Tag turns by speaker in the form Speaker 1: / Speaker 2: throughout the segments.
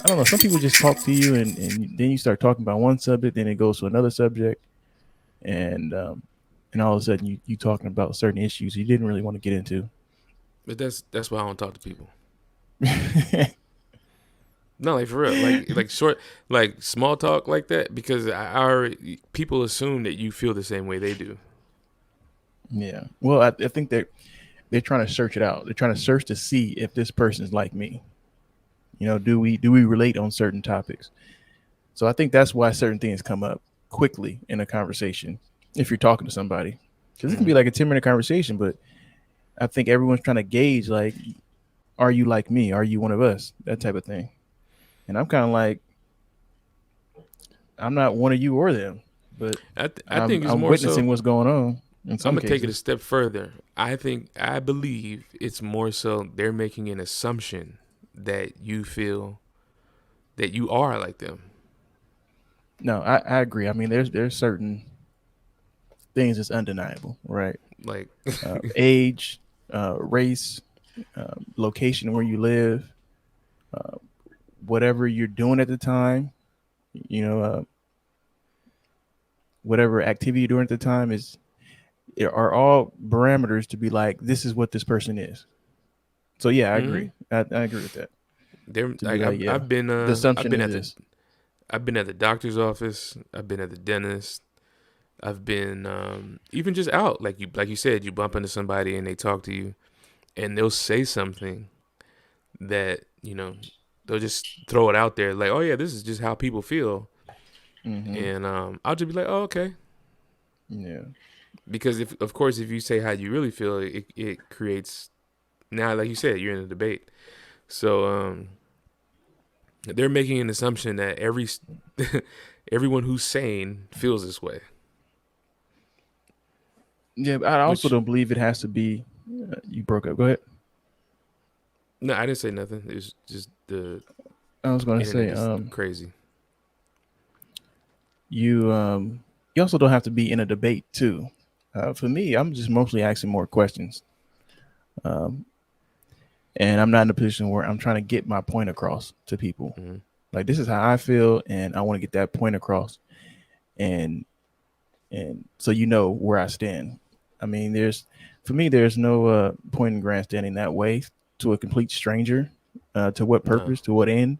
Speaker 1: I don't know. Some people just talk to you, and then you start talking about one subject, then it goes to another subject, and um, and all of a sudden you talking about certain issues you didn't really want to get into.
Speaker 2: But that's why I don't talk to people. No, like for real, like short, like small talk like that, because I already people assume that you feel the same way they do.
Speaker 1: Yeah. Well, I think they're trying to search it out. They're trying to search to see if this person's like me. Do we relate on certain topics? So I think that's why certain things come up quickly in a conversation if you're talking to somebody, because it can be
Speaker 2: Mm-hmm.
Speaker 1: like a 10-minute conversation, but I think everyone's trying to gauge like, are you like me? Are you one of us? That type of thing. And I'm kind of like, I'm not one of you or them, but
Speaker 2: I think it's
Speaker 1: I'm
Speaker 2: more so.
Speaker 1: witnessing what's going on in
Speaker 2: I'm
Speaker 1: some
Speaker 2: gonna take it a
Speaker 1: cases.
Speaker 2: step further. I believe it's more so they're making an assumption that you feel that you are like them.
Speaker 1: No, I agree. I mean, there's certain things that's undeniable, right?
Speaker 2: Like,
Speaker 1: Age, race, location where you live, uh, whatever you're doing at the time, you know, whatever activity you're doing at the time are all parameters to be like, this is what this person is. So yeah, I
Speaker 2: mm-hmm.
Speaker 1: agree. I agree with that.
Speaker 2: They're
Speaker 1: To be
Speaker 2: like
Speaker 1: like, yeah, the
Speaker 2: I've
Speaker 1: assumption
Speaker 2: been
Speaker 1: is
Speaker 2: at the
Speaker 1: this.
Speaker 2: I've been at the doctor's office. I've been at the dentist. I've been even just out, like you said, you bump into somebody and they talk to you, and they'll say something that they'll just throw it out there, like, oh yeah, this is just how people feel,
Speaker 1: Hmm.
Speaker 2: and I'll just be like, oh okay,
Speaker 1: Yeah.
Speaker 2: because if of course if you say how you really feel, it creates, now like you said, you're in a debate, so they're making an assumption that everyone who's sane feels this way,
Speaker 1: Yeah, but I also
Speaker 2: which
Speaker 1: don't believe it has to be. You broke up. Go ahead.
Speaker 2: no, I didn't say nothing. It's just the
Speaker 1: I was going to
Speaker 2: internet
Speaker 1: say,
Speaker 2: is crazy.
Speaker 1: you you also don't have to be in a debate too. For me, I'm just mostly asking more questions, um, and I'm not in a position where I'm trying to get my point across to people.
Speaker 2: Mm-hmm.
Speaker 1: Like, this is how I feel, and I want to get that point across, and so where I stand. I mean, for me, there's no point in grandstanding that way to a complete stranger. To what
Speaker 2: No,
Speaker 1: purpose? To what end?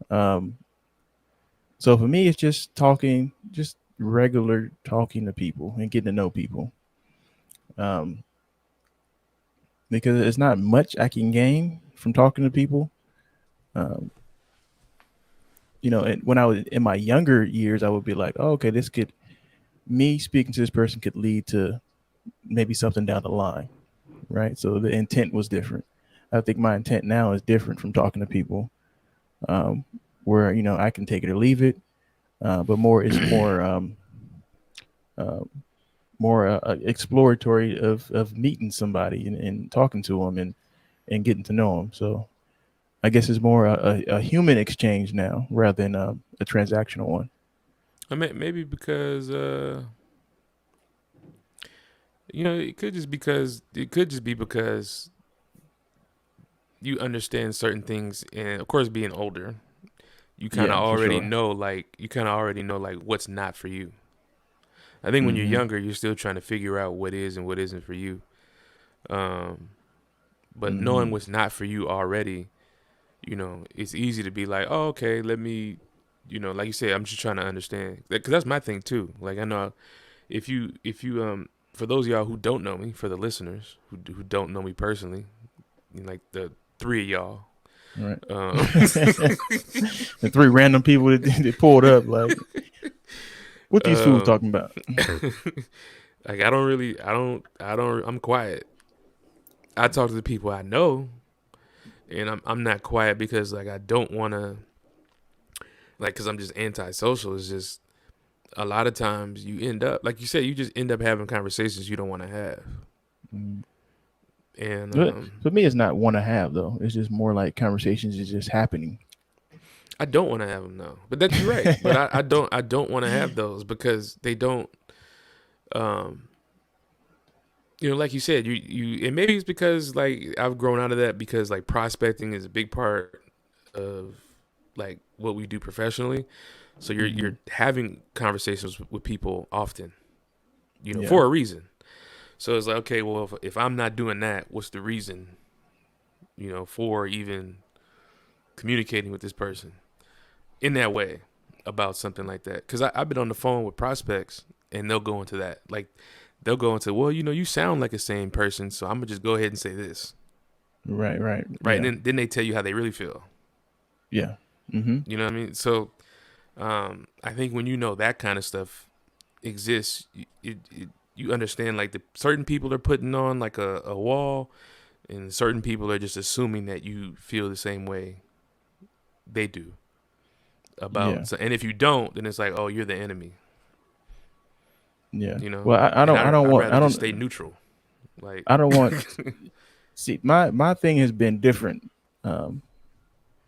Speaker 1: Um, so for me, it's just talking, just regular talking to people and getting to know people. Um, because it's not much I can gain from talking to people. Um, and when I was in my younger years, I would be like, oh, okay, me speaking to this person could lead to maybe something down the line, right? So the intent was different. I think my intent now is different from talking to people, um, where I can take it or leave it, but uh, more exploratory of meeting somebody and talking to them and getting to know them. So I guess it's more a human exchange now rather than a transactional one.
Speaker 2: I mean maybe because it could just be because you understand certain things, and of course being older,
Speaker 1: Yeah, for sure.
Speaker 2: you kind of already know like what's not for you. I think when you're
Speaker 1: Hmm.
Speaker 2: younger, you're still trying to figure out what is and what isn't for you. Um, but knowing
Speaker 1: Hmm.
Speaker 2: what's not for you already, it's easy to be like, oh, okay, let me, like you said, I'm just trying to understand. Because that's my thing too. Like I know for those of y'all who don't know me, for the listeners who don't know me personally, like the three of y'all,
Speaker 1: Right.
Speaker 2: um,
Speaker 1: The three random people that pulled up, like, what these fools
Speaker 2: um,
Speaker 1: talking about?
Speaker 2: like I'm quiet. I talk to the people I know, and I'm not quiet because like I don't want to, like, because I'm just antisocial. It's just a lot of times you end up, like you said, you just end up having conversations you don't want to have.
Speaker 1: Mm.
Speaker 2: And
Speaker 1: But for me, it's not want to have though. It's just more like conversations is just happening.
Speaker 2: I don't want to have them though. But that you're right. But I don't want to have those because they don't. Um, like you said, and maybe it's because like I've grown out of that because like prospecting is a big part of like what we do professionally. So
Speaker 1: Mm-hmm.
Speaker 2: you're having conversations with people often,
Speaker 1: Yeah.
Speaker 2: for a reason. So it's like, okay, well, if I'm not doing that, what's the reason, for even communicating with this person in that way about something like that? Because I've been on the phone with prospects and they'll go into that. Like, they'll go into, well, you sound like a sane person, so I'm going to just go ahead and say this.
Speaker 1: Right. Right.
Speaker 2: Right. And
Speaker 1: Yeah.
Speaker 2: then they tell you how they really feel.
Speaker 1: Yeah. Mm-hmm.
Speaker 2: You know what I mean? So I think when you know that kind of stuff exists, you understand like the certain people are putting on like a wall, and certain people are just assuming that you feel the same way they do
Speaker 1: Yeah.
Speaker 2: about. So, and if you don't, then it's like, oh, you're the enemy,
Speaker 1: Yeah.
Speaker 2: you know.
Speaker 1: Well, I
Speaker 2: And
Speaker 1: don't. I don't
Speaker 2: I'd
Speaker 1: want.
Speaker 2: rather just stay neutral. Like,
Speaker 1: I don't want. See, my thing has been different um,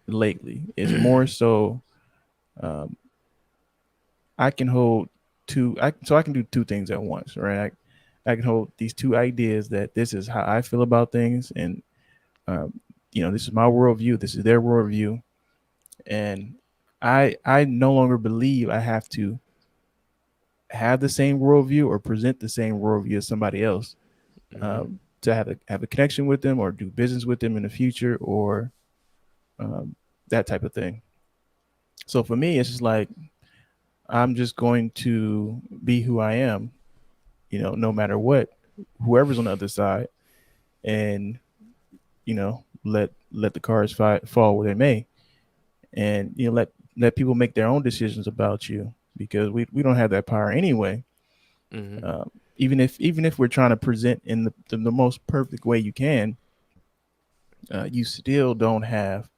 Speaker 1: lately. It's more so um, I can hold two. I can do two things at once, right? I can hold these two ideas that this is how I feel about things, and um, this is my worldview. This is their worldview, and I no longer believe I have to have the same worldview or present the same worldview as somebody else
Speaker 2: mm-hmm,
Speaker 1: to have a connection with them or do business with them in the future or um, that type of thing. So for me, it's just like I'm just going to be who I am, no matter what, whoever's on the other side, and let the cards fall where they may, and let people make their own decisions about you because we don't have that power anyway.
Speaker 2: mm-hmm,
Speaker 1: Um, even if we're trying to present in the most perfect way you can, you still don't have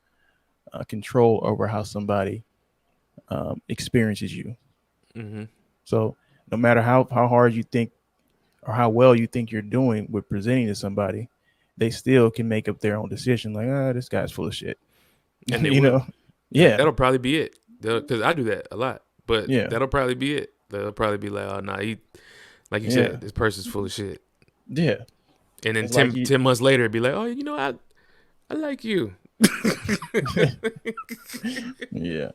Speaker 1: control over how somebody experiences you.
Speaker 2: mm-hmm.
Speaker 1: So no matter how hard you think or how well you think you're doing with presenting to somebody, they still can make up their own decision. Like, this guy's full of shit.
Speaker 2: And they
Speaker 1: you
Speaker 2: will.
Speaker 1: know? Yeah,
Speaker 2: That'll probably be it. Because I do that a lot. But
Speaker 1: yeah,
Speaker 2: that'll probably be it. They'll probably be like, oh, nah, like you
Speaker 1: yeah,
Speaker 2: said, this person's full of shit.
Speaker 1: yeah.
Speaker 2: And then
Speaker 1: It's like
Speaker 2: 10 months later, it'd be like, oh, I like you.
Speaker 1: yeah,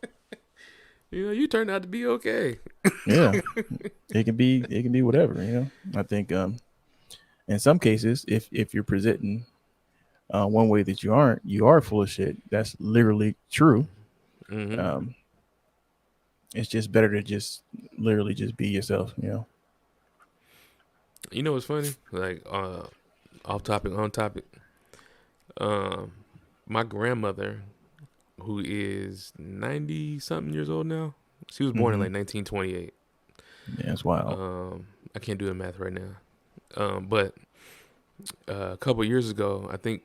Speaker 2: You turned out to be okay.
Speaker 1: yeah. It can be whatever. I think in some cases, if you're presenting one way that you are full of shit. That's literally true.
Speaker 2: Mm-hmm.
Speaker 1: Um, it's just better to just literally just be yourself.
Speaker 2: You know what's funny? Like, off topic, on topic. Um, my grandmother, who is 90 something years old now, she was born in
Speaker 1: Mm-hmm.
Speaker 2: like 1928.
Speaker 1: Yeah, that's wild.
Speaker 2: I can't do the math right now. But a couple years ago, I think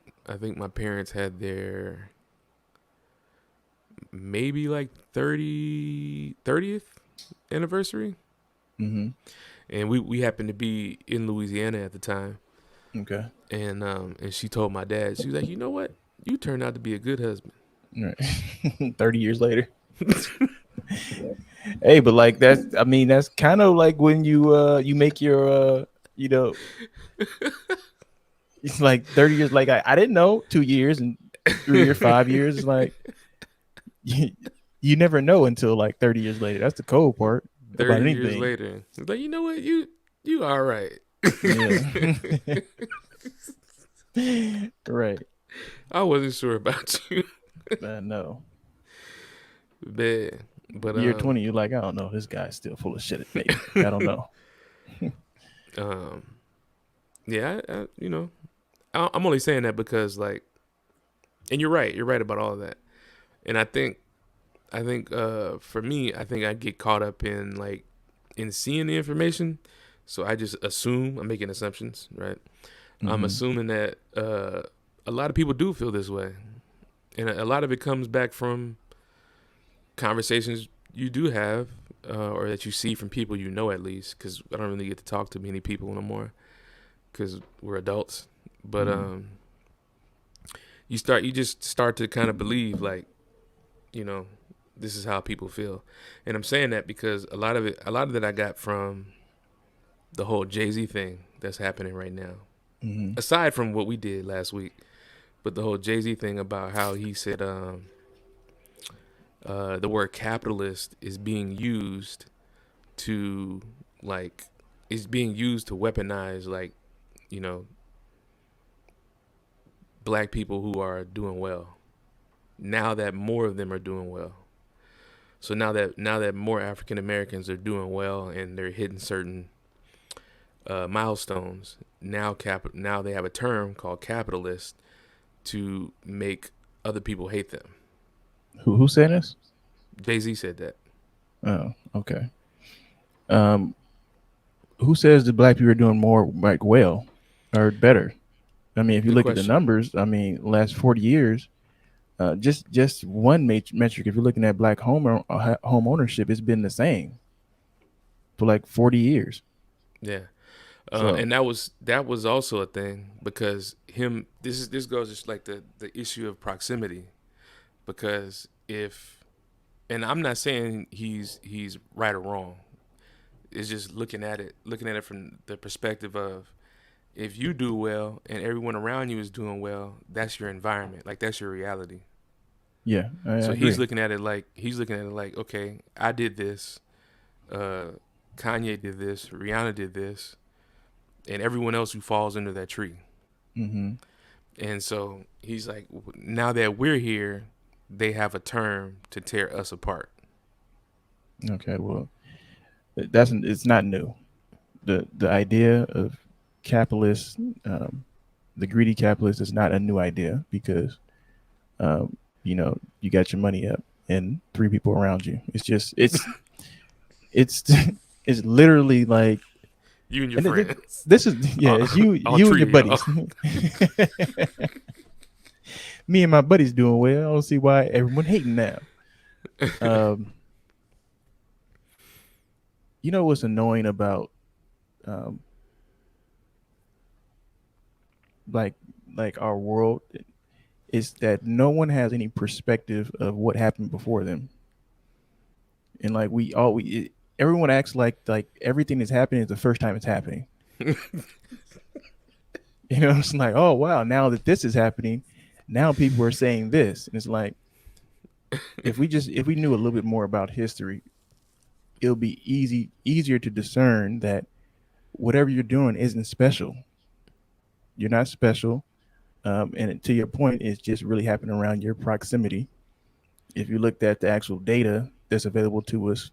Speaker 2: my parents had their maybe like 30th anniversary,
Speaker 1: Mm-hmm.
Speaker 2: and we happened to be in Louisiana at the time.
Speaker 1: Okay.
Speaker 2: And she told my dad, she was like, you know what, you turned out to be a good husband.
Speaker 1: All right. 30 years later. Hey, but like that's kind of like when you make your you know it's like 30 years. Like I didn't know 2 years and 3 or 5 years. It's like you, you never know until like 30 years later. That's the cold part about
Speaker 2: 30 years
Speaker 1: anything.
Speaker 2: later, it's like, you know what, you all right.
Speaker 1: Yeah. Right.
Speaker 2: I wasn't sure about you.
Speaker 1: No.
Speaker 2: Man. But
Speaker 1: Year 20, you're like, I don't know. This guy's still full of shit, maybe. I don't know.
Speaker 2: um yeah, I'm only saying that because, like, and you're right about all of that. And I think for me, I think I get caught up in, like, in seeing the information, so I just assume. I'm making assumptions, right? I'm
Speaker 1: Mm-hmm.
Speaker 2: assuming that a lot of people do feel this way, and a lot of it comes back from conversations you do have, or that you see from people at least, because I don't really get to talk to many people no more because we're adults. But
Speaker 1: Mm-hmm.
Speaker 2: you just start to kind of believe, like, you know this is how people feel. And I'm saying that because a lot of it I got from the whole Jay-Z thing that's happening right now,
Speaker 1: Mm-hmm.
Speaker 2: aside from what we did last week. But the whole Jay-Z thing about how he said, the word capitalist is being used to like is being used to weaponize like you know black people who are doing well. Now that more of them are doing well, so now that more African Americans are doing well and they're hitting certain milestones, now they have a term called capitalist to make other people hate them.
Speaker 1: Who said this?
Speaker 2: Jay-Z said that.
Speaker 1: Oh, okay. Um, who says that black people are doing more like well or better? I mean, if you
Speaker 2: Good
Speaker 1: look at the
Speaker 2: question.
Speaker 1: numbers, I mean, last 40 years, just one metric. If you're looking at black home ownership, it's been the same for like 40 years.
Speaker 2: Yeah.
Speaker 1: So
Speaker 2: And that was also a thing because him this goes just like the issue of proximity because if and I'm not saying he's right or wrong. It's just looking at it from the perspective of if you do well and everyone around you is doing well, that's your environment. Like that's your reality.
Speaker 1: yeah, I
Speaker 2: So
Speaker 1: agree.
Speaker 2: he's looking at it like, okay, I did this, uh, Kanye did this, Rihanna did this, and everyone else who falls under that tree.
Speaker 1: Hmm.
Speaker 2: And so he's like, now that we're here, they have a term to tear us apart.
Speaker 1: Okay, well, it's not new. The idea of capitalist, the greedy capitalist, is not a new idea because you got your money up and three people around you. It's it's literally like,
Speaker 2: You and your
Speaker 1: and
Speaker 2: friends,
Speaker 1: this is, yeah, it's you
Speaker 2: all
Speaker 1: you and your
Speaker 2: three of y'all.
Speaker 1: buddies. Me and my buddies doing well. I don't see why everyone hating now. Um, you know what's annoying about um, like our world is that no one has any perspective of what happened before them, and like everyone acts like everything that's happening is the first time it's happening. It's like, oh wow, now that this is happening, now people are saying this, and it's like if we knew a little bit more about history, it'll be easier to discern that whatever you're doing isn't special. You're not special, and to your point, it's just really happening around your proximity. If you looked at the actual data that's available to us,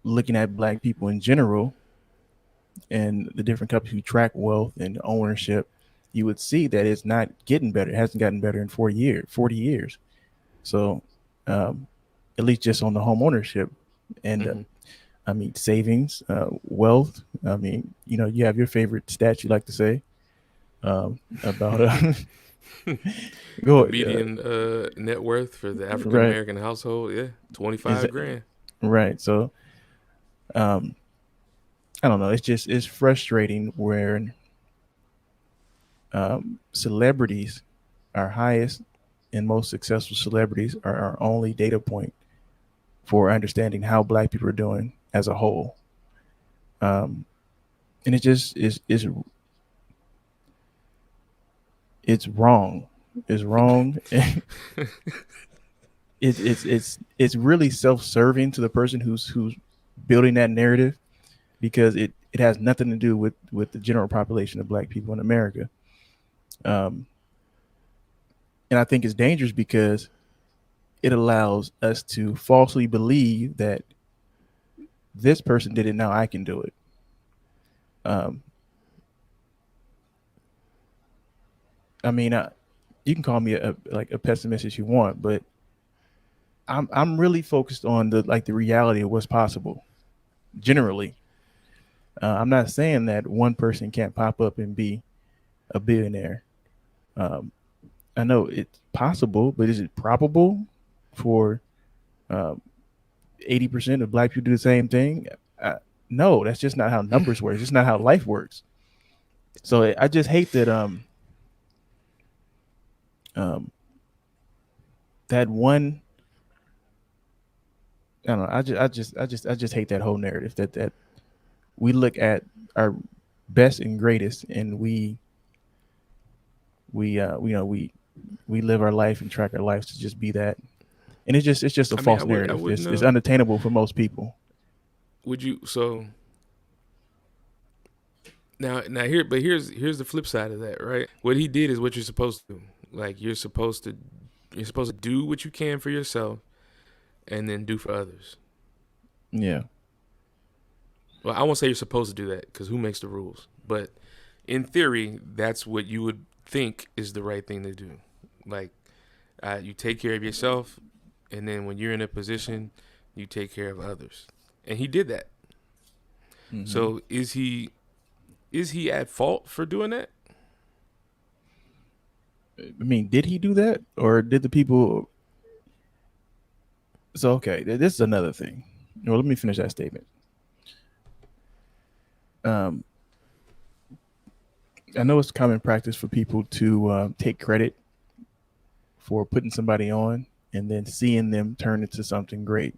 Speaker 1: looking at black people in general and the different companies who track wealth and ownership, you would see that it's not getting better. It hasn't gotten better in 40 years. 40 years. So, at least just on the home ownership, and
Speaker 2: Hmm.
Speaker 1: I mean savings, wealth. I mean, you have your favorite stat you like to say about
Speaker 2: The
Speaker 1: go
Speaker 2: median net worth for the African
Speaker 1: right
Speaker 2: American household, yeah,
Speaker 1: is
Speaker 2: 25 grand.
Speaker 1: right. So, um, I don't know. It's frustrating where celebrities, our highest and most successful celebrities, are our only data point for understanding how black people are doing as a whole. Um, and it just is it's wrong. It's wrong. It's really self-serving to the person who's building that narrative, because it has nothing to do with the general population of black people in America. Um, and I think it's dangerous because it allows us to falsely believe that this person did it, now I can do it. Um, I mean, you can call me like a pessimist if you want, but I'm really focused on the reality of what's possible. Generally, I'm not saying that one person can't pop up and be a billionaire. Um, I know it's possible, but is it probable for um, 80% of black people to do the same thing? No, that's just not how numbers work. It's just not how life works. So I just hate that um, that one. I don't know. I just hate that whole narrative that we look at our best and greatest, and we we live our life and track our lives to just be that. and it's just a
Speaker 2: I mean,
Speaker 1: false
Speaker 2: I
Speaker 1: narrative.
Speaker 2: wouldn't.
Speaker 1: It's unattainable for most people.
Speaker 2: Would you? So now here, but here's the flip side of that, right? What he did is what you're supposed to do. Like you're supposed to do what you can for yourself, and then do for others.
Speaker 1: Yeah.
Speaker 2: Well, I won't say you're supposed to do that because who makes the rules? But in theory, that's what you would think is the right thing to do. Like you take care of yourself, and then when you're in a position, you take care of others. And he did that.
Speaker 1: Hmm.
Speaker 2: So is he at fault for doing that?
Speaker 1: I mean, did he do that, or did the people? So okay, this is another thing. Well, let me finish that statement. Um, I know it's common practice for people to take credit for putting somebody on and then seeing them turn into something great.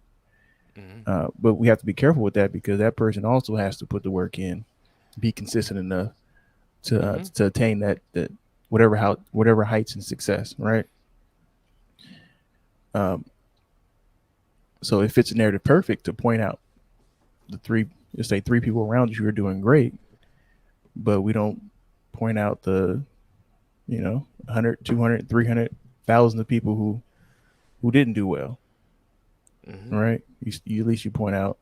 Speaker 2: Mm-hmm.
Speaker 1: But we have to be careful with that because that person also has to put the work in, be consistent enough
Speaker 2: Mm-hmm.
Speaker 1: to attain that whatever heights and success, right? Um, so it fits a narrative perfect to point out the three, let's say three people around you who are doing great, but we don't point out the 100, 200, 300,000 of people who didn't do well,
Speaker 2: Mm-hmm.
Speaker 1: right? At least you point out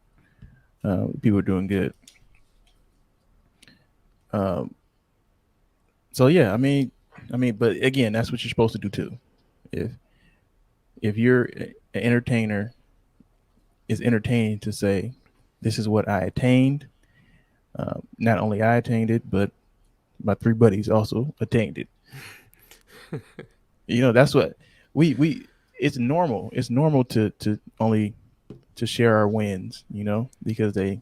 Speaker 1: people are doing good. Um, so yeah, but again, that's what you're supposed to do too. If if you're an entertainer, is entertaining to say, "This is what I attained." Not only I attained it, but my three buddies also attained it. That's what we. It's normal. It's normal to only to share our wins. Because they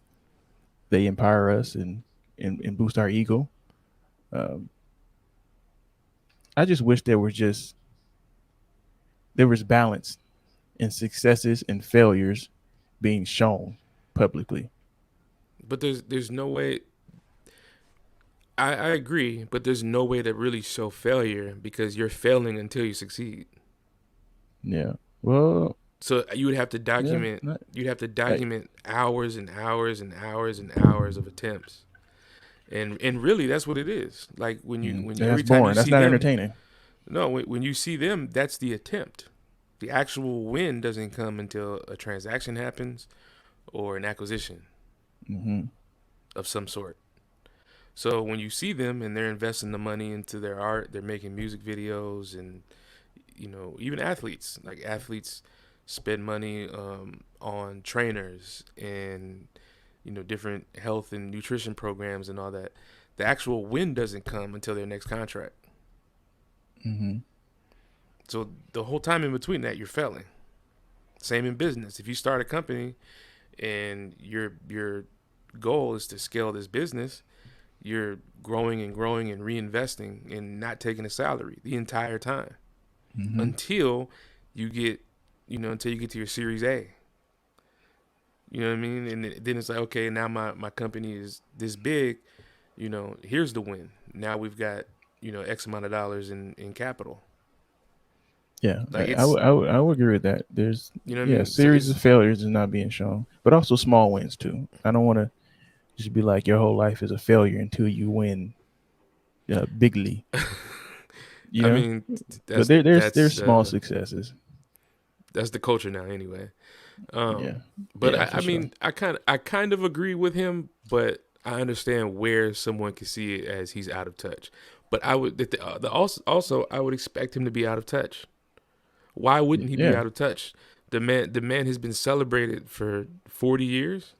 Speaker 1: empower us and boost our ego. Um, I just wish there was balance in successes and failures being shown publicly.
Speaker 2: But there's no way. I agree, but there's no way to really show failure because you're failing until you succeed.
Speaker 1: Yeah. Well,
Speaker 2: So you would have to
Speaker 1: yeah.
Speaker 2: document.
Speaker 1: Not,
Speaker 2: You'd have to
Speaker 1: I,
Speaker 2: document hours and hours and hours and hours of attempts, and really that's what it is. Like when
Speaker 1: that's
Speaker 2: every time you
Speaker 1: boring. That's
Speaker 2: see
Speaker 1: not
Speaker 2: them,
Speaker 1: entertaining.
Speaker 2: no, when you see them, that's the attempt. The actual win doesn't come until a transaction happens or an acquisition
Speaker 1: Hmm.
Speaker 2: of some sort. So when you see them and they're investing the money into their art, they're making music videos, and even athletes spend money on trainers and different health and nutrition programs and all that. The actual win doesn't come until their next contract.
Speaker 1: Hmm.
Speaker 2: So the whole time in between that, you're failing. Same in business. If you start a company and your goal is to scale this business, you're growing and growing and reinvesting and not taking a salary the entire time
Speaker 1: Hmm.
Speaker 2: until you get until you get to your series A. You know what I mean? And then it's like, okay, now my company is this big. Here's the win. Now we've got X amount of dollars in capital.
Speaker 1: Yeah,
Speaker 2: Like it's
Speaker 1: I would agree with that. There's
Speaker 2: you know what I
Speaker 1: yeah,
Speaker 2: mean. So
Speaker 1: series of
Speaker 2: it's
Speaker 1: failures is not being shown, but also small wins too. I don't want to just be like your whole life is a failure until you win bigly, you
Speaker 2: I
Speaker 1: know.
Speaker 2: mean
Speaker 1: But
Speaker 2: that's
Speaker 1: there's
Speaker 2: that's
Speaker 1: small
Speaker 2: uh
Speaker 1: successes.
Speaker 2: that's the culture now anyway.
Speaker 1: Yeah,
Speaker 2: But
Speaker 1: yeah,
Speaker 2: I,
Speaker 1: for
Speaker 2: I
Speaker 1: sure.
Speaker 2: mean I kind of agree with him, but I understand where someone can see it as he's out of touch. But I would also I would expect him to be out of touch. Why wouldn't he be
Speaker 1: Yeah.
Speaker 2: out of touch? The man has been celebrated for 40 years,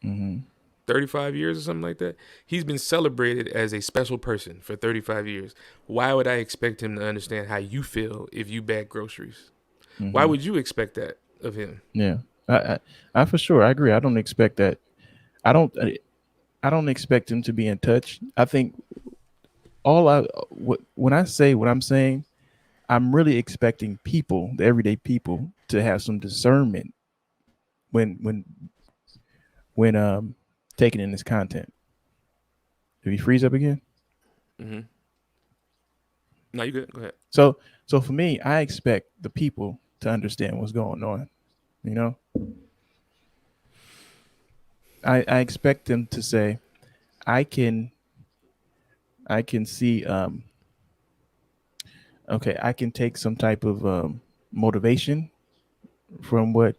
Speaker 1: Hmm.
Speaker 2: 35 years or something like that. He's been celebrated as a special person for 35 years. Why would I expect him to understand how you feel if you bag groceries? Why
Speaker 1: Hmm.
Speaker 2: would you expect that of him?
Speaker 1: Yeah, I, I, I for sure I agree. I don't expect that. I don't. I don't expect him to be in touch. I think when I say what I'm saying, I'm really expecting people, the everyday people, to have some discernment when when when taking in this content. If you freeze up again,
Speaker 2: Mm-hmm. No, you good. Go ahead.
Speaker 1: so for me, I expect the people. to understand what's going on. You know, I expect them to say, I can I can see okay, I can take some type of motivation from what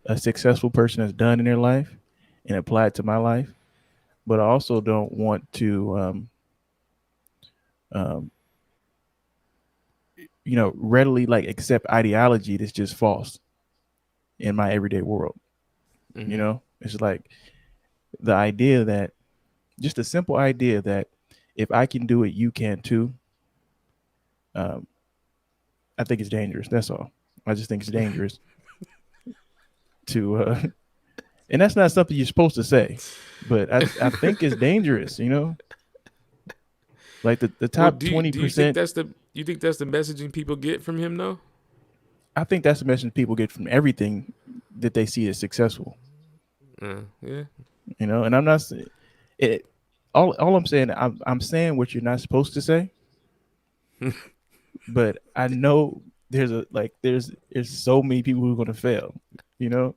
Speaker 1: a successful person has done in their life and apply it to my life, but I also don't want to um, readily like accept ideology that's just false in my everyday world.
Speaker 2: Mm-hmm.
Speaker 1: It's like the idea that just a simple idea that if I can do it, you can too. Um, I think it's dangerous. That's all. I just think it's dangerous to, and that's not something you're supposed to say, but I think it's dangerous. Like the
Speaker 2: Well,
Speaker 1: top
Speaker 2: do you,
Speaker 1: twenty
Speaker 2: do you think
Speaker 1: percent.
Speaker 2: that's the you think that's the messaging people get from him though?
Speaker 1: I think that's the message people get from everything that they see as successful.
Speaker 2: Yeah.
Speaker 1: And I'm not it. All I'm saying, I'm saying what you're not supposed to say, but I know there's so many people who are gonna fail. You know,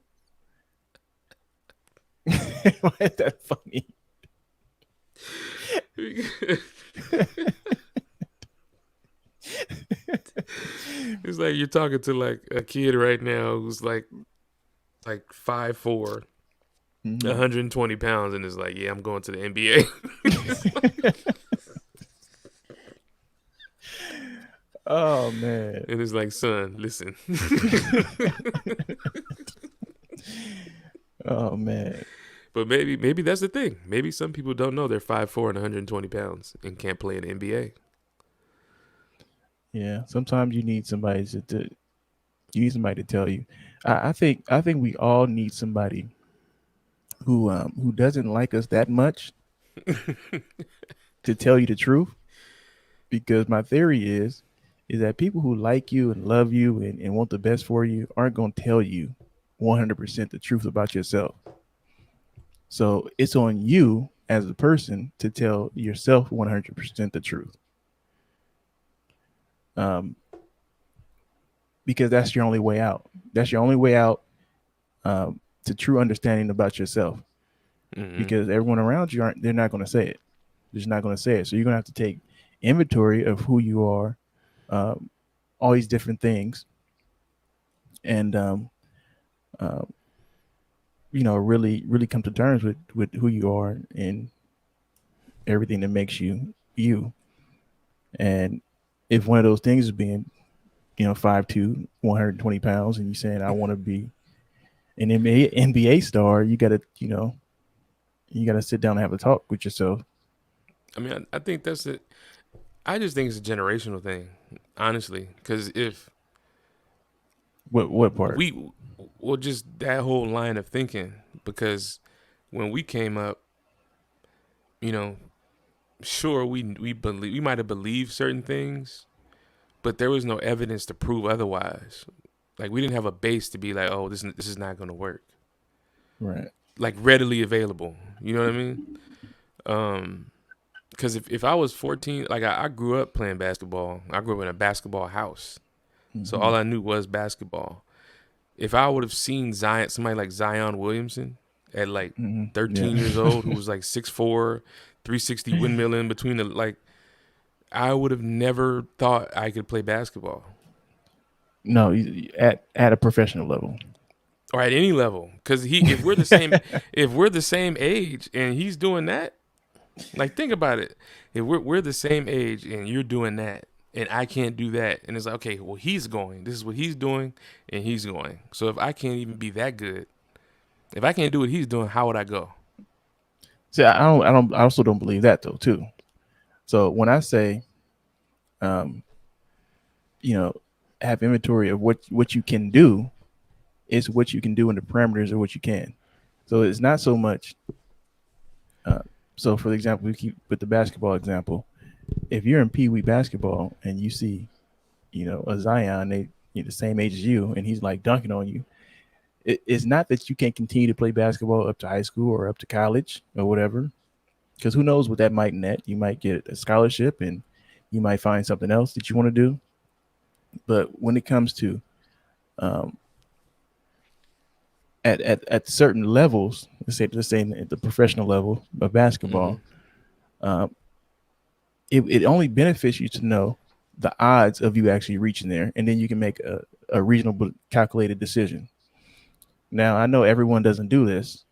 Speaker 1: why is that funny?
Speaker 2: It's like you're talking to like a kid right now who's like 5'4",
Speaker 1: Mhm.
Speaker 2: 120 pounds, and is like, yeah, I'm going to the NBA.
Speaker 1: Oh man.
Speaker 2: And it's like, son, listen.
Speaker 1: Oh man.
Speaker 2: But maybe that's the thing. Maybe some people don't know they're 5'4" and 120 pounds and can't play in the NBA.
Speaker 1: Yeah. Sometimes you need somebody to tell you. I think we all need somebody who doesn't like us that much to tell you the truth. Because my theory is that people who like you and love you and want the best for you aren't going to tell you 100% the truth about yourself. So it's on you as a person to tell yourself 100% the truth. Um, because that's your only way out. That's your only way out to true understanding about yourself.
Speaker 2: Mm-hmm.
Speaker 1: Because everyone around you they're not going to say it. They're just not going to say it. So you're going to have to take inventory of who you are, um, all these different things, and uh, really, really come to terms with who you are and everything that makes you you. And if one of those things is being, 5'2", 120 pounds, and you saying I want to be an NBA star, you gotta sit down and have a talk with yourself.
Speaker 2: I mean, I think that's it. I just think it's a generational thing, honestly. Because if
Speaker 1: What part?
Speaker 2: we, well, just that whole line of thinking, because when we came up, you know, sure we might have believed certain things, but there was no evidence to prove otherwise. Like we didn't have a base to be like, oh, this is not going to work.
Speaker 1: Right.
Speaker 2: Like readily available. You know what I mean? Because if I was 14, like I grew up playing basketball. I grew up in a basketball house, so
Speaker 1: Mm-hmm.
Speaker 2: all I knew was basketball. If I would have seen somebody like Zion Williamson at like
Speaker 1: Mm-hmm.
Speaker 2: 13 years
Speaker 1: Yeah.
Speaker 2: old, who was like 6'4", 360 windmill in between the like, I would have never thought I could play basketball
Speaker 1: No, at a professional level.
Speaker 2: or at any level. Because if we're the same age and he's doing that, like think about it. If we're the same age and you're doing that and I can't do that, and it's like, okay, well he's going. This is what he's doing, and he's going. So if I can't even be that good, if I can't do what he's doing, how would I go?
Speaker 1: See, I also don't believe that though too. So when I say, um, you know, have inventory of what you can do, is what you can do in the parameters of what you can. So it's not so much. Uh, so for example, we keep with the basketball example. If you're in Pee Wee basketball and you see, a Zion, the same age as you, and he's like dunking on you, it's not that you can't continue to play basketball up to high school or up to college or whatever. Because who knows what that might net? You might get a scholarship and you might find something else that you want to do. But when it comes to Um, at certain levels, let's say at the professional level of
Speaker 2: Mm-hmm.
Speaker 1: basketball, um, it only benefits you to know the odds of you actually reaching there, and then you can make a reasonable, calculated decision. Now, I know everyone doesn't do this.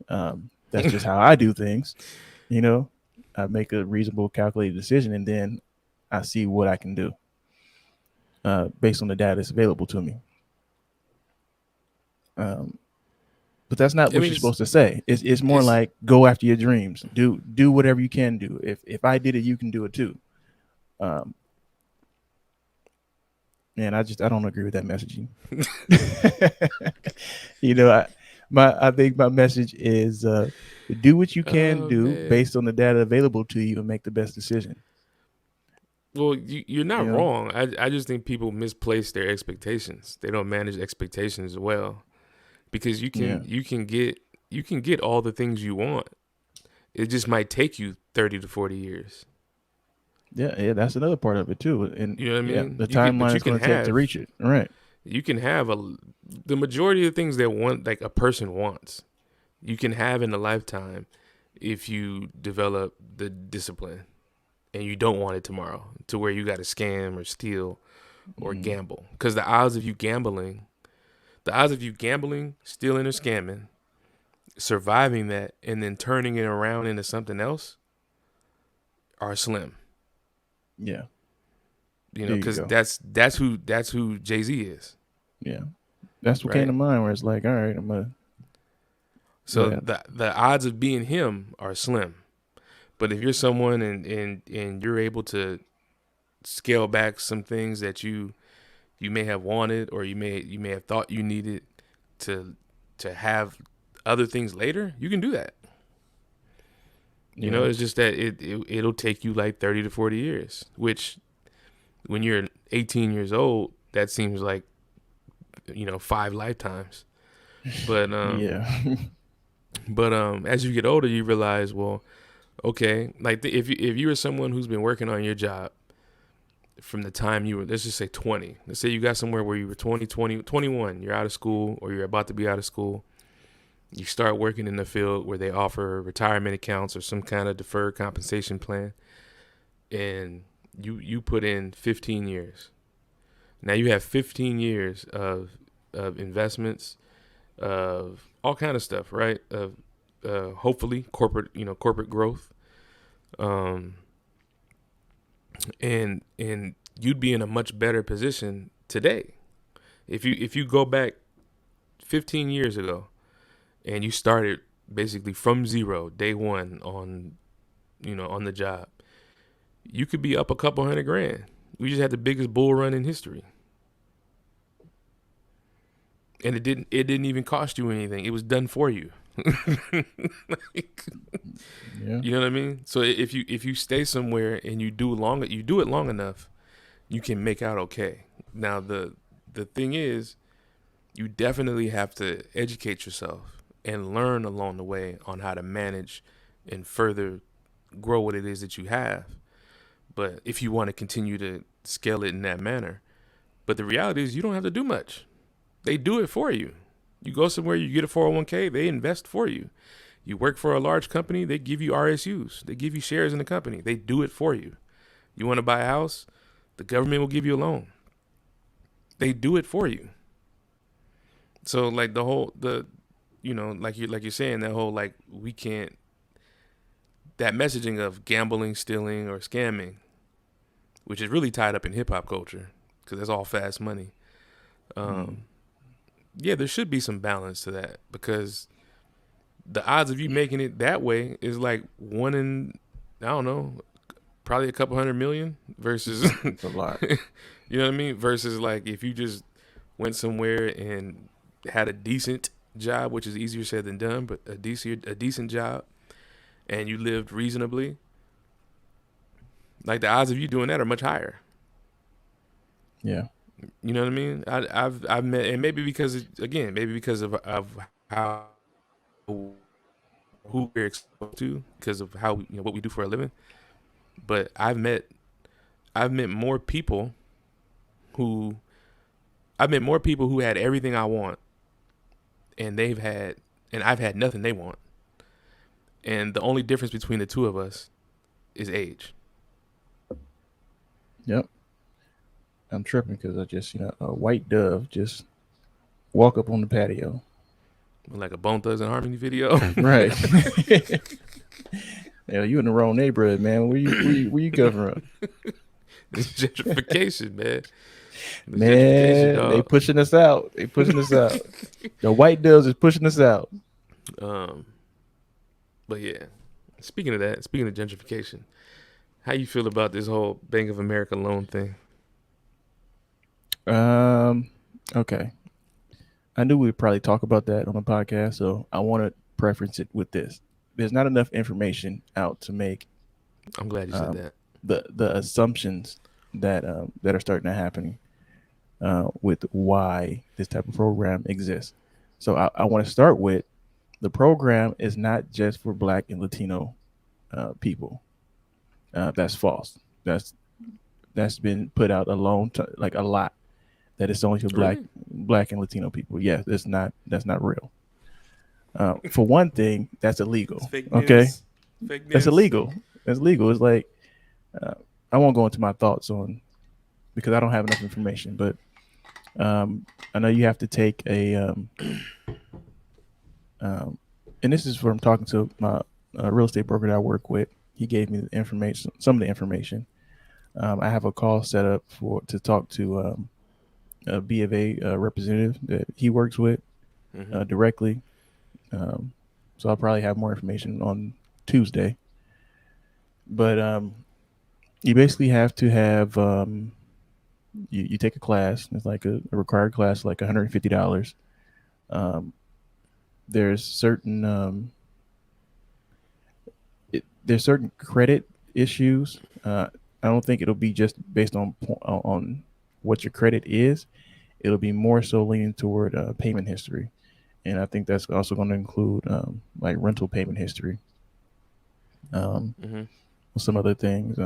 Speaker 1: That's just how I do things. You know, I make a reasonable, calculated decision, and then I see what I can do based on the data that's available to me. Um, but that's not
Speaker 2: I
Speaker 1: what
Speaker 2: mean,
Speaker 1: you're supposed to say. It's more
Speaker 2: it's
Speaker 1: like go after your dreams. Do whatever you can do. If I did it, you can do it too. Um, and I don't agree with that messaging. you know, I think my message is do what you can
Speaker 2: oh
Speaker 1: do
Speaker 2: man.
Speaker 1: based on the data available to you and make the best decision.
Speaker 2: Well, you're
Speaker 1: You
Speaker 2: not
Speaker 1: know,
Speaker 2: wrong. I just think people misplace their expectations. They don't manage expectations well because
Speaker 1: yeah,
Speaker 2: you can get all the things you want. It just might take you 30 to 40 years.
Speaker 1: yeah. That's another part of it too. And
Speaker 2: You know what I
Speaker 1: yeah,
Speaker 2: mean?
Speaker 1: the
Speaker 2: You can, but
Speaker 1: timeline it's going to take to reach it. Right.
Speaker 2: you can have the majority of things that want like a person wants. You can have in a lifetime if you develop the discipline and you don't want it tomorrow to where you got to scam or steal or
Speaker 1: Mm,
Speaker 2: gamble. Because the odds of you gambling, stealing, or scamming, surviving that, and then turning it around into something else are slim.
Speaker 1: yeah.
Speaker 2: You know,
Speaker 1: There you
Speaker 2: because
Speaker 1: go.
Speaker 2: that's who Jay-Z is,
Speaker 1: Yeah. That's what came
Speaker 2: right?
Speaker 1: to mind. Where it's like, all right, I'm gonna go
Speaker 2: So
Speaker 1: ahead.
Speaker 2: the odds of being him are slim. But if you're someone and you're able to scale back some things that you may have wanted or you may have thought you needed to have other things later, you can do that. You know,
Speaker 1: Yeah.
Speaker 2: it's just that it'll take you like 30 to 40 years, which when you're 18 years old, that seems like, you know, 5 lifetimes. But
Speaker 1: Yeah.
Speaker 2: as you get older, you realize, well, okay, like if you were someone who's been working on your job from the time you were, let's just say 20. Let's say you got somewhere where you were 20, 20, 21. You're out of school or you're about to be out of school. You start working in the field where they offer retirement accounts or some kind of deferred compensation plan, and you put in 15 years. Now you have 15 years of investments, of all kind of stuff, right? Of hopefully corporate growth, um, and you'd be in a much better position today if you go back 15 years ago and you started basically from zero, day one on on the job. You could be up a couple hundred grand. We just had the biggest bull run in history, and it didn't even cost you anything. It was done for you. Like,
Speaker 1: Yeah.
Speaker 2: you know what I mean? So if you stay somewhere and you do it long enough, you can make out okay. Now the thing is, you definitely have to educate yourself and learn along the way on how to manage and further grow what it is that you have. But if you want to continue to scale it in that manner, but the reality is you don't have to do much. They do it for you. You go somewhere, you get a 401k, they invest for you. You work for a large company, they give you RSUs. They give you shares in the company. They do it for you. You want to buy a house, the government will give you a loan. They do it for you. So like the like you're saying that whole like we can't that messaging of gambling, stealing, or scamming, which is really tied up in hip hop culture because that's all fast money.
Speaker 1: Mm,
Speaker 2: Um, yeah, there should be some balance to that because the odds of you making it that way is like one in I don't know, probably a couple hundred million versus
Speaker 1: it's a lot.
Speaker 2: you know what I mean? Versus like if you just went somewhere and had a decent job, which is easier said than done, but a decent job and you lived reasonably, like the odds of you doing that are much higher.
Speaker 1: Yeah.
Speaker 2: You know what I mean? I've met, and maybe because maybe because of how who we're exposed to because of how what we do for a living. But I've met more people who I've met more people who had everything I want, and they've had, and I've had nothing they want. And the only difference between the two of us is age.
Speaker 1: Yep. I'm tripping because I just, a white dove just walk up on the patio.
Speaker 2: Like a Bone Thugs and Harmony video.
Speaker 1: Right. Yeah, you in the wrong neighborhood, man. Where you come from?
Speaker 2: This gentrification, man. This gentrification,
Speaker 1: Man, they
Speaker 2: dog.
Speaker 1: pushing us out. They pushing us out. The white doves is pushing us out.
Speaker 2: Um, but yeah, speaking of that, speaking of gentrification, how you feel about this whole Bank of America loan thing?
Speaker 1: Um, okay. I knew we'd probably talk about that on the podcast, so I want to preference it with this. There's not enough information out to make
Speaker 2: I'm glad you said
Speaker 1: um,
Speaker 2: that.
Speaker 1: the assumptions that are starting to happen with why this type of program exists. So I want to start with the program is not just for Black and Latino people. That's false. That's been put out a like a lot. That it's only for
Speaker 2: Really?
Speaker 1: Black and Latino people. Yeah, that's not real. For one thing, that's
Speaker 2: It's
Speaker 1: illegal.
Speaker 2: fake
Speaker 1: Okay,
Speaker 2: news. Fake
Speaker 1: that's
Speaker 2: news.
Speaker 1: illegal. That's legal. It's like uh, I won't go into my thoughts on because I don't have enough information. But I know you have to take um, and this is from talking to my real estate broker that I work with. He gave me the information, some of the information. I have a call set up for to talk to a B of A representative that he works with
Speaker 2: Mm-hmm.
Speaker 1: directly. Um, so I'll probably have more information on Tuesday. But you basically have to have you take a class. It's like a required class, like $150. Um, there's certain there's certain credit issues. I don't think it'll be just based on what your credit is. It'll be more so leaning toward payment history, and I think that's also going to include like rental payment history, um,
Speaker 2: Mm-hmm.
Speaker 1: some other things.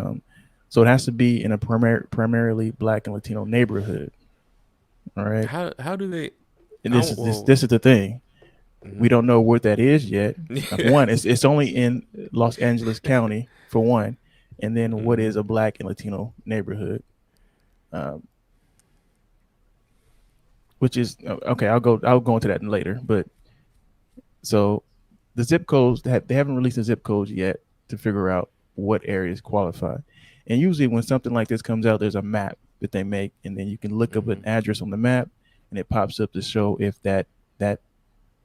Speaker 1: So it has to be in a primarily Black and Latino neighborhood. All right,
Speaker 2: How do they?
Speaker 1: and
Speaker 2: I
Speaker 1: this
Speaker 2: don't,
Speaker 1: is this
Speaker 2: well.
Speaker 1: this is the thing. We don't know what that is yet. For
Speaker 2: Mm-hmm.
Speaker 1: one, it's only in Los Angeles County for one, and then what
Speaker 2: Mm-hmm.
Speaker 1: is a Black and Latino neighborhood, um, which is okay. I'll go into that later. But so the zip codes they haven't released the zip codes yet to figure out what areas qualify. And usually when something like this comes out, there's a map that they make, and then you can look up an
Speaker 2: Mm-hmm.
Speaker 1: address on the map, and it pops up to show if that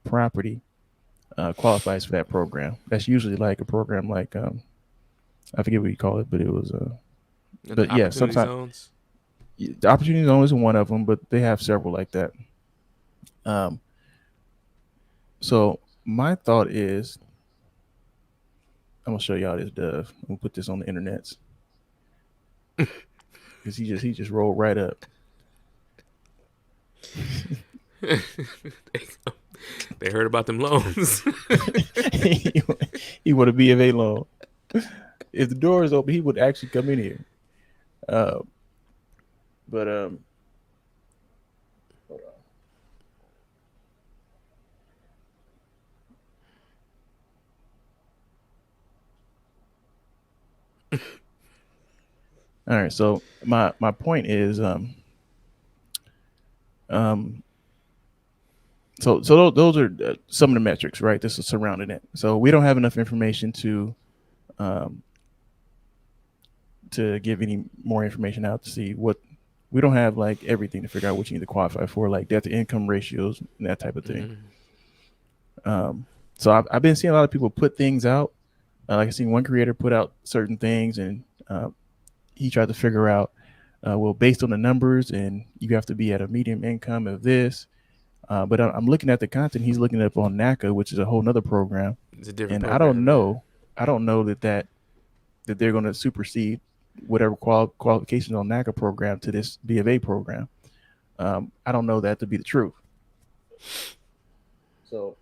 Speaker 1: property qualifies for that program. That's usually like a program like I forget what you call it, but it was
Speaker 2: And
Speaker 1: but
Speaker 2: the
Speaker 1: yeah,
Speaker 2: opportunity
Speaker 1: sometimes
Speaker 2: zones.
Speaker 1: the opportunity zone is one of them, but they have several like that. Um, so my thought is I'm gonna show y'all this dove. I'm gonna put this on the internet because he just rolled right up.
Speaker 2: They heard about them loans.
Speaker 1: he, he would be of a loan. If the door is open, he would actually come in here. Uh, but hold on. All right. So my point is um those are some of the metrics, right? This is surrounding it. So we don't have enough information um, to give any more information out to see what we don't have like everything to figure out what you need to qualify for, like debt to income ratios and that type of thing.
Speaker 2: Mm-hmm.
Speaker 1: Um, so I've been seeing a lot of people put things out. Like I seen one creator put out certain things, and he tried to figure out, well, based on the numbers, and you have to be at a medium income of this. But I'm looking at the content he's looking up on NACA, which is a whole nother program,
Speaker 2: It's a different
Speaker 1: and I don't
Speaker 2: program, yeah.
Speaker 1: know, I don't know that they're going to supersede whatever qualifications on NACA program to this B of A program. I don't know that to be the truth. So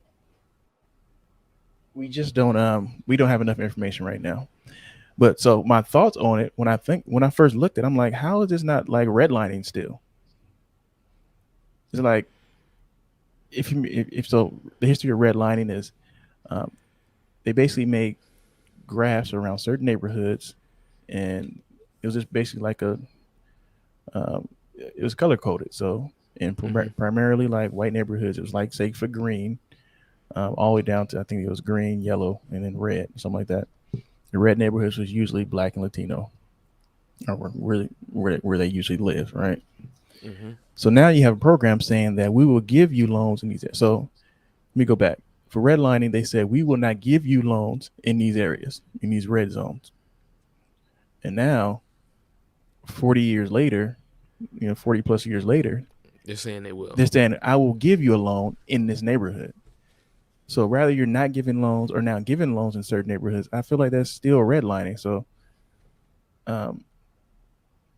Speaker 1: we don't have enough information right now. But so my thoughts on it when I first looked at it, I'm like, how is this not like redlining still? It's like if so, the history of redlining is um, they basically made graphs around certain neighborhoods, and it was just basically like a it was color coded. So in
Speaker 2: Mm-hmm.
Speaker 1: primarily like white neighborhoods, it was like say for green, all the way down to I think it was green, yellow, and then red, something like that. The red neighborhoods was usually black and Latino, or where they usually live, right?
Speaker 2: Mm-hmm.
Speaker 1: So now you have a program saying that we will give you loans in these. So let me go back. For redlining, they said we will not give you loans in these areas, in these red zones. And now, 40 years later, 40 plus years later,
Speaker 2: They're saying they will.
Speaker 1: they're saying I will give you a loan in this neighborhood. So rather you're not giving loans or now giving loans in certain neighborhoods, I feel like that's still redlining. So um,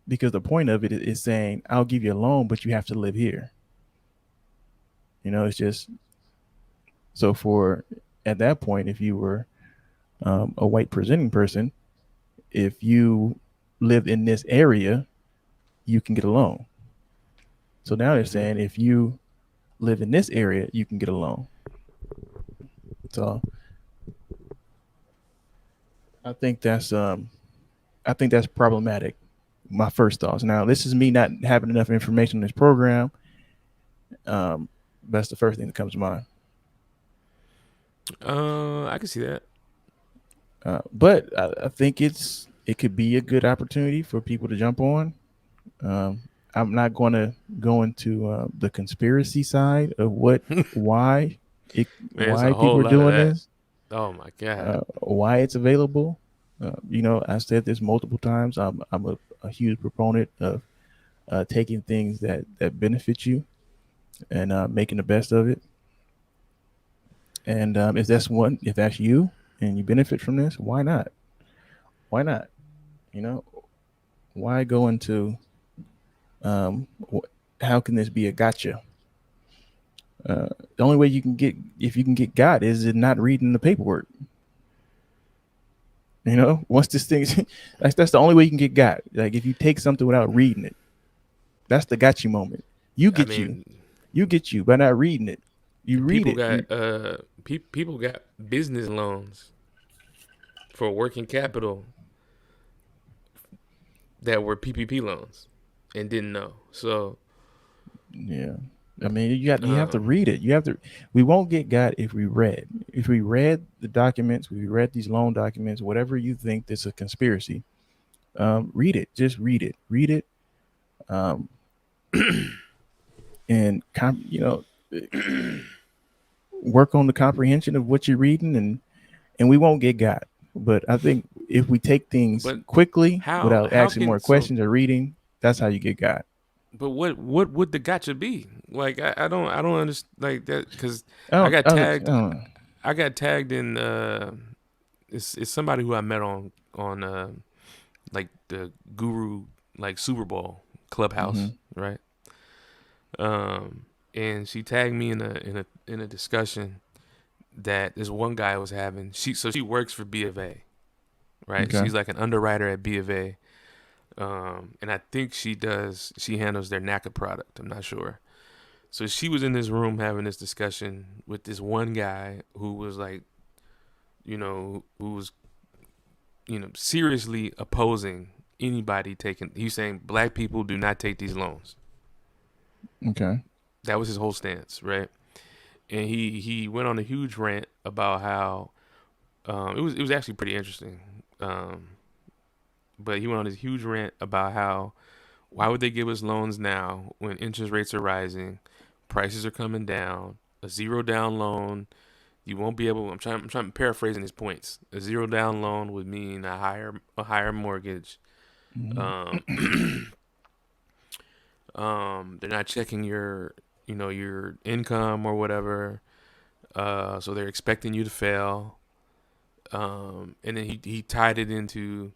Speaker 1: because the point of it is saying I'll give you a loan, but you have to live here. It's just so for at that point, if you were a white presenting person, if you live in this area, you can get a loan. So now they're
Speaker 2: Mm-hmm.
Speaker 1: saying if you live in this area, you can get a loan. So I think that's problematic. My first thoughts. Now this is me not having enough information in this program. Um, that's the first thing that comes to mind.
Speaker 2: I can see that.
Speaker 1: But I think it could be a good opportunity for people to jump on. Um, I'm not going to go into the conspiracy side of
Speaker 2: Man, it's a
Speaker 1: why
Speaker 2: whole
Speaker 1: people are
Speaker 2: lot of
Speaker 1: doing
Speaker 2: that.
Speaker 1: this,
Speaker 2: Oh my god.
Speaker 1: why it's available. I said this multiple times. I'm a huge proponent of taking things that benefit you and making the best of it. And if that's you and you benefit from this, why not? Why not? You know, why go into um, how can this be a gotcha? The only way you can get if you can get got is in not reading the paperwork. Once this thing, that's the only way you can get got. Like if you take something without reading it, that's the got you moment. You
Speaker 2: I
Speaker 1: get you,
Speaker 2: mean,
Speaker 1: you get you by not reading it. You read
Speaker 2: people
Speaker 1: it.
Speaker 2: got people got business loans for working capital that were PPP loans and didn't know. So,
Speaker 1: Yeah. I mean, you have to
Speaker 2: um,
Speaker 1: read it. You have to. We won't get got if we read. If we read the documents, we read these loan documents, whatever you think that's a conspiracy. Read it. Just read it. Read it. Um, and work on the comprehension of what you're reading, and we won't get got. But I think if we take things
Speaker 2: but
Speaker 1: quickly
Speaker 2: how
Speaker 1: without
Speaker 2: how
Speaker 1: asking
Speaker 2: can
Speaker 1: more
Speaker 2: so?
Speaker 1: questions or reading, that's how you get got.
Speaker 2: But what would the gotcha be? Like I don't understand like that because
Speaker 1: I
Speaker 2: I
Speaker 1: don't.
Speaker 2: got
Speaker 1: I don't. I
Speaker 2: tagged.
Speaker 1: don't know.
Speaker 2: I got tagged in. It's somebody who I met on like the Guru like Super Bowl clubhouse,
Speaker 1: Mm-hmm.
Speaker 2: right? Um, and she tagged me in a discussion that this one guy was having. She works for B of A, right?
Speaker 1: Okay.
Speaker 2: She's like an underwriter at B of A. And I think she handles their NACA product. I'm not sure. So she was in this room having this discussion with this one guy who was like, who was, seriously opposing anybody taking. He's saying black people do not take these loans.
Speaker 1: Okay.
Speaker 2: That was his whole stance, right? And he went on a huge rant about how it was actually pretty interesting. Um, but he went on this huge rant about how why would they give us loans now when interest rates are rising, prices are coming down, a zero down loan. You won't be able. I'm trying paraphrasing his points. A zero down loan would mean a higher mortgage.
Speaker 1: Mm-hmm.
Speaker 2: Um, they're not checking your income or whatever. So they're expecting you to fail. And then he tied it into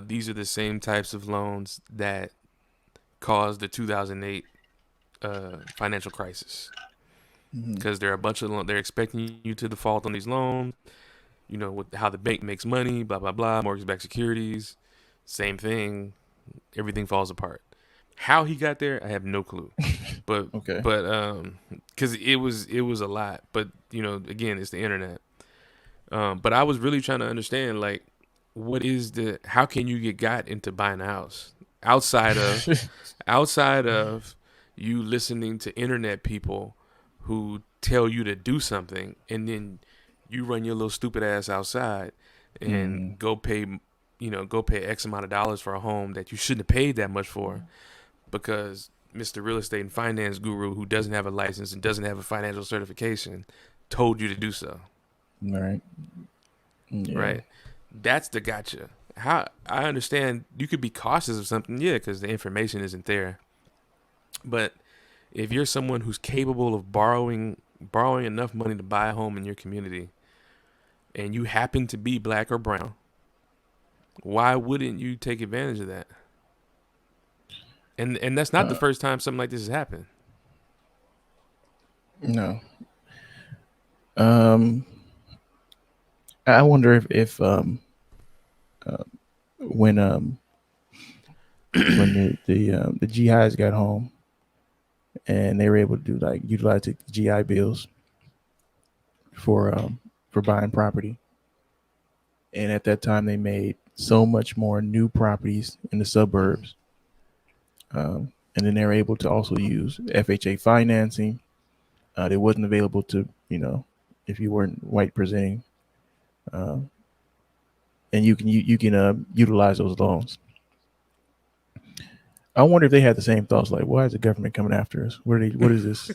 Speaker 2: these are the same types of loans that caused the 2008 financial crisis
Speaker 1: Mm-hmm.
Speaker 2: because there are a bunch of they're expecting you to default on these loans. With how the bank makes money, blah blah blah, mortgage-backed securities, same thing. Everything falls apart. How he got there, I have no clue. But
Speaker 1: Okay.
Speaker 2: because it was a lot. But again, it's the internet. But I was really trying to understand, like, how can you get got into buying a house outside of outside of you listening to internet people who tell you to do something, and then you run your little stupid ass outside
Speaker 1: Mm,
Speaker 2: and go pay X amount of dollars for a home that you shouldn't have paid that much for, because Mr. Real Estate and Finance Guru, who doesn't have a license and doesn't have a financial certification, told you to do so.
Speaker 1: all right. Yeah.
Speaker 2: Right? That's the gotcha. How I understand you could be cautious of something, yeah, because the information isn't there. But if you're someone who's capable of borrowing enough money to buy a home in your community, and you happen to be black or brown, why wouldn't you take advantage of that? And that's not the
Speaker 1: Uh,
Speaker 2: first time something like this has happened.
Speaker 1: no. Um, I wonder if when the GIs got home and they were able to do like utilize the GI bills for um for buying property, and at that time they made so much more new properties in the suburbs, and then they were able to also use FHA financing. That wasn't available to if you weren't white presenting, uh, and you can utilize those loans. I wonder if they had the same thoughts like, why is the government coming after us? What is this?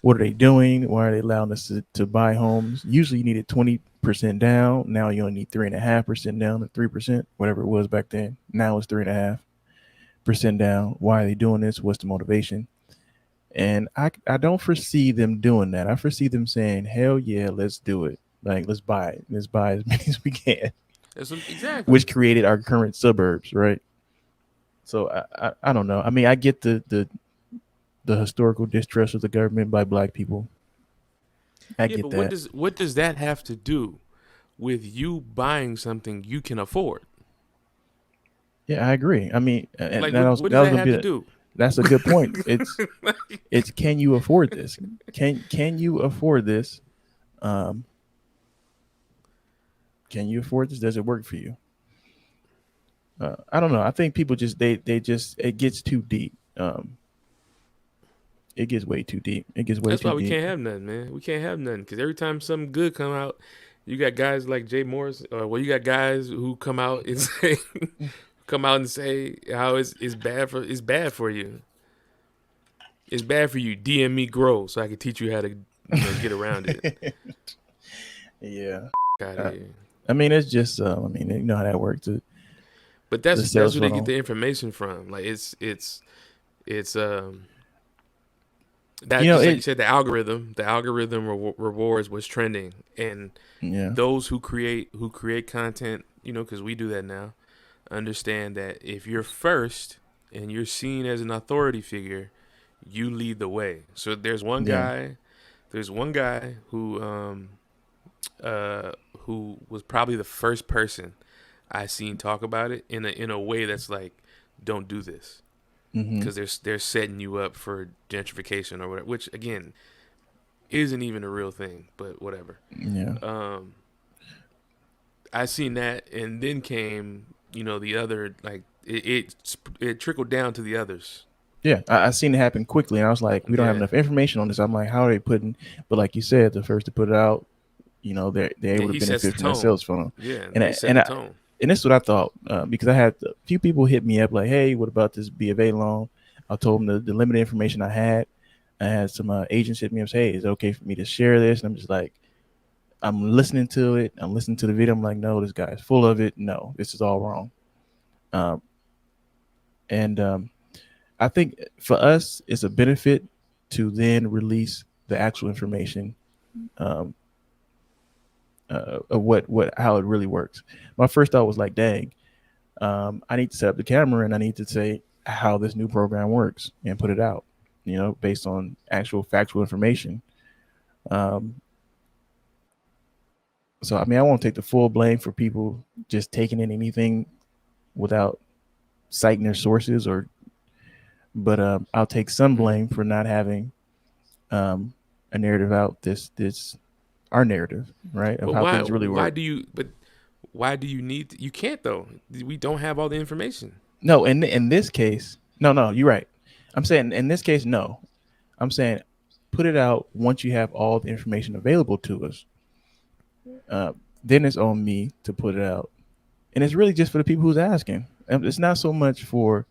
Speaker 1: What are they doing? Why are they allowing us to buy homes? Usually you needed 20% down. Now you only need 3.5% down or 3%, whatever it was back then. Now it's 3.5% down. Why are they doing this? What's the motivation? And I don't foresee them doing that. I foresee them saying, hell yeah, let's do it. Like let's buy it. Let's buy as many as we can,
Speaker 2: Exactly.
Speaker 1: which created our current suburbs, right? So I don't know. I mean, I get the historical distrust of the government by black people. I
Speaker 2: Yeah, but
Speaker 1: get
Speaker 2: what
Speaker 1: that.
Speaker 2: does that have to do with you buying something you can afford?
Speaker 1: Yeah, I agree. I mean, and
Speaker 2: Like,
Speaker 1: that
Speaker 2: what
Speaker 1: was
Speaker 2: what
Speaker 1: that
Speaker 2: does
Speaker 1: was
Speaker 2: that
Speaker 1: gonna
Speaker 2: have
Speaker 1: be
Speaker 2: to do?
Speaker 1: that's a good point. It's can you afford this? Can you afford this? Um, can you afford this? Does it work for you? I don't know. I think people just they just it gets too deep. It gets way too deep. It gets way
Speaker 2: That's why
Speaker 1: too
Speaker 2: we
Speaker 1: deep.
Speaker 2: can't have nothing, man. We can't have nothing because every time something good come out, you got guys like Jay Morris, or you got guys who come out and say how it's bad for you. It's bad for you. DM me grow so I can teach you how to get around it.
Speaker 1: Yeah.
Speaker 2: Out of
Speaker 1: Uh,
Speaker 2: here.
Speaker 1: I mean, it's just. I mean, you know how that works.
Speaker 2: But
Speaker 1: The
Speaker 2: that's
Speaker 1: sales
Speaker 2: where they get
Speaker 1: funnel.
Speaker 2: the information from. Like it's
Speaker 1: You
Speaker 2: that,
Speaker 1: know
Speaker 2: just like you
Speaker 1: it.
Speaker 2: said, the algorithm rewards what's trending, and
Speaker 1: Yeah.
Speaker 2: those who create content, because we do that now, understand that if you're first and you're seen as an authority figure, you lead the way. So
Speaker 1: Yeah.
Speaker 2: there's one guy who was probably the first person I seen talk about it in a way that's like, don't do this,
Speaker 1: Mm-hmm.
Speaker 2: because they're setting you up for gentrification or whatever, which again isn't even a real thing, but whatever.
Speaker 1: Yeah.
Speaker 2: Um, I seen that, and then came the other, like, it trickled down to the others.
Speaker 1: Yeah, I seen it happen quickly, and I was like, we don't have
Speaker 2: Yeah,
Speaker 1: enough information on this. I'm like, how are they putting? But like you said, the first to put it out, they're
Speaker 2: yeah,
Speaker 1: able to
Speaker 2: he sets the
Speaker 1: benefit from that
Speaker 2: tone.
Speaker 1: sales funnel,
Speaker 2: Yeah,
Speaker 1: and
Speaker 2: they
Speaker 1: I,
Speaker 2: set
Speaker 1: and
Speaker 2: the
Speaker 1: I,
Speaker 2: tone.
Speaker 1: and this is what I thought because I had a few people hit me up like, hey, what about this B of A loan? I told them the limited information I had. I had some agents hit me up, say, hey, is it okay for me to share this? And I'm just like, I'm listening to it. I'm listening to the video. I'm like, no, this guy is full of it. No, this is all wrong. Um, and I think for us, it's a benefit to then release the actual information um, of what how it really works. My first thought was like, dang, I need to set up the camera and I need to say how this new program works and put it out, based on actual factual information. Um, so I mean, I won't take the full blame for people just taking in anything without citing their sources or but I'll take some
Speaker 2: Mm-hmm.
Speaker 1: blame for not having um, a narrative out. This our narrative, right, of
Speaker 2: But
Speaker 1: how
Speaker 2: why?
Speaker 1: things really
Speaker 2: Why
Speaker 1: work.
Speaker 2: do you? But why do you need? You can't though. We don't have all the information.
Speaker 1: No, in this case, no, you're right. I'm saying in this case, no. I'm saying put it out once you have all the information available to us. Uh, then it's on me to put it out, and it's really just for the people who's asking. It's not so much for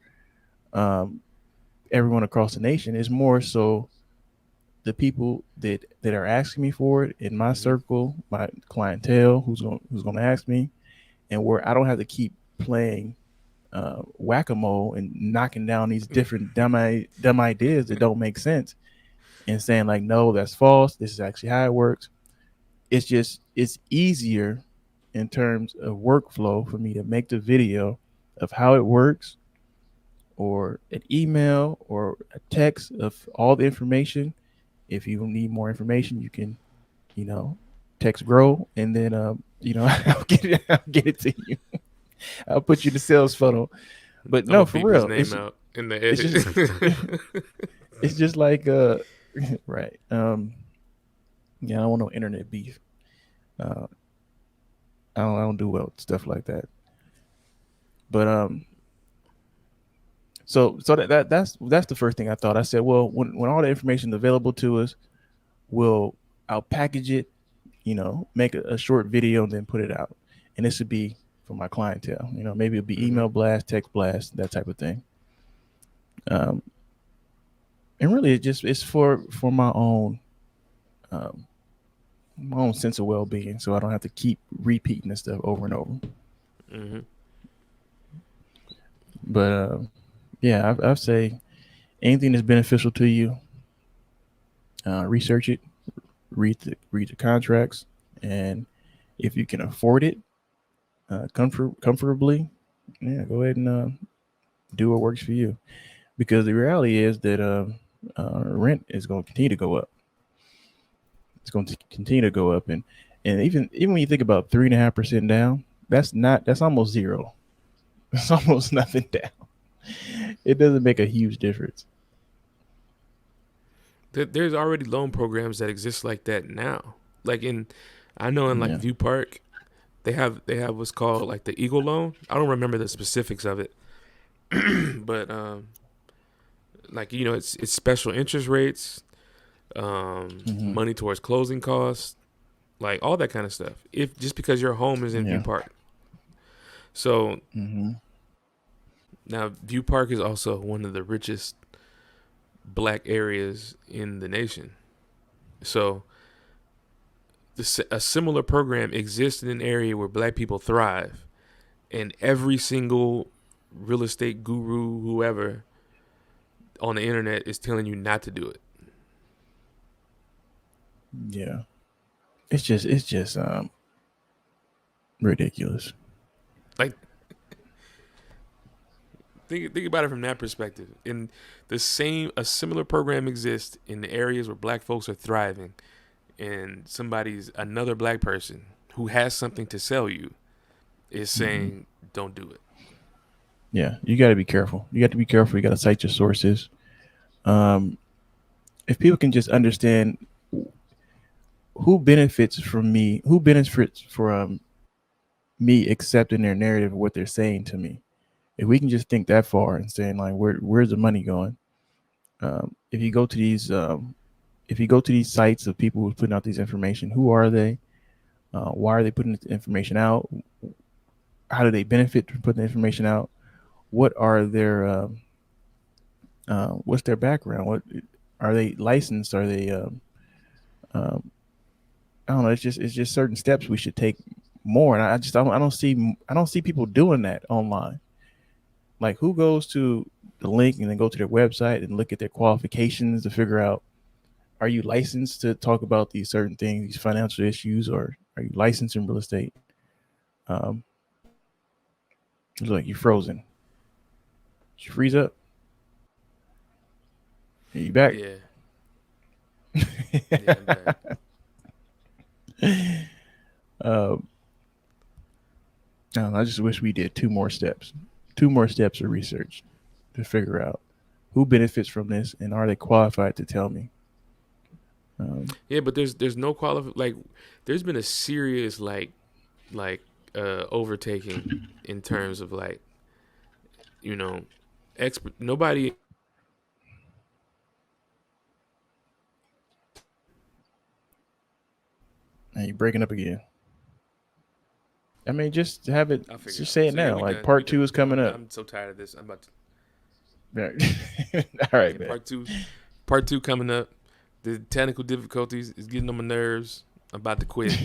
Speaker 1: um, everyone across the nation. It's more so the people that are asking me for it in my
Speaker 2: Mm-hmm.
Speaker 1: circle, my clientele, who's going to ask me, and where I don't have to keep playing whack a mole and knocking down these different dumb ideas that don't make sense and saying like, no, that's false. This is actually how it works. It's easier in terms of workflow for me to make the video of how it works or an email or a text of all the information. If you need more information, you can, you know, text grow and then I'll get it to you. I'll put you in the sales funnel. But
Speaker 2: I'm
Speaker 1: no,
Speaker 2: gonna
Speaker 1: for
Speaker 2: beep his
Speaker 1: real,
Speaker 2: name out in the
Speaker 1: it's just
Speaker 2: edit.
Speaker 1: it's just like right. Yeah, I don't want no internet beef. Uh I don't do well with stuff like that. But so that's the first thing I thought. I said, well, when all the information is available to us, we'll I'll package it, make a short video and then put it out. And this would be for my clientele. Maybe it'll be
Speaker 2: Mm-hmm.
Speaker 1: email blast, text blast, that type of thing. Um, and really, it's for um, my own sense of well being, so I don't have to keep repeating this stuff over and over.
Speaker 2: Mm-hmm.
Speaker 1: But yeah, I'd say anything that's beneficial to you, research it, read the contracts, and if you can afford it, comfortably, yeah, go ahead and do what works for you. Because the reality is that rent is going to continue to go up. It's going to continue to go up, and even when you think about 3.5% down, that's almost zero. It's almost nothing down. It doesn't make a huge difference.
Speaker 2: There's already loan programs that exist like that now. Like I know in like
Speaker 1: Yeah.
Speaker 2: View Park, they have what's called like the Eagle loan. I don't remember the specifics of it, but like it's special interest rates,
Speaker 1: Hmm.
Speaker 2: money towards closing costs, like all that kind of stuff. If just because your home is in View
Speaker 1: Yeah.
Speaker 2: Park, so
Speaker 1: Hmm.
Speaker 2: now View Park is also one of the richest black areas in the nation. So a similar program exists in an area where black people thrive, and every single real estate guru, whoever on the internet, is telling you not to do it.
Speaker 1: Yeah. It's just ridiculous.
Speaker 2: Like think about it from that perspective. And a similar program exists in the areas where black folks are thriving, and another black person who has something to sell you is
Speaker 1: Hmm.
Speaker 2: saying don't do it.
Speaker 1: Yeah, you got to be careful. You got to be careful. You got to cite your sources. Um, if people can just understand who benefits from me accepting their narrative of what they're saying to me. If we can just think that far and saying like, where's the money going? If you go to these sites of people who's putting out these information, who are they? Why are they putting this information out? How do they benefit from putting the information out? What are their what's their background? What are they licensed? Are they um, I don't know. It's just certain steps we should take more. And I don't see people doing that online. Like who goes to the link and then go to their website and look at their qualifications to figure out, are you licensed to talk about these certain things, these financial issues, or are you licensed in real estate? Um, it's like you're frozen. Did you freeze up? Are you back?
Speaker 2: Yeah, yeah, I'm back.
Speaker 1: um, I just wish we did two more steps of research to figure out. who benefits from this, and are they qualified to tell me?
Speaker 2: Yeah, but there's no like there's been a serious like overtaking in terms of like you know expert nobody.
Speaker 1: And you're breaking up again. I mean, just have it.
Speaker 2: I'll figure it
Speaker 1: Just
Speaker 2: out.
Speaker 1: say it
Speaker 2: So yeah,
Speaker 1: now.
Speaker 2: we
Speaker 1: Like
Speaker 2: done. We
Speaker 1: part two
Speaker 2: done.
Speaker 1: is coming up.
Speaker 2: I'm so tired of this. I'm about to.
Speaker 1: Right. All right,
Speaker 2: Yeah,
Speaker 1: man.
Speaker 2: part two coming up. The technical difficulties is getting on my nerves. I'm about to quit.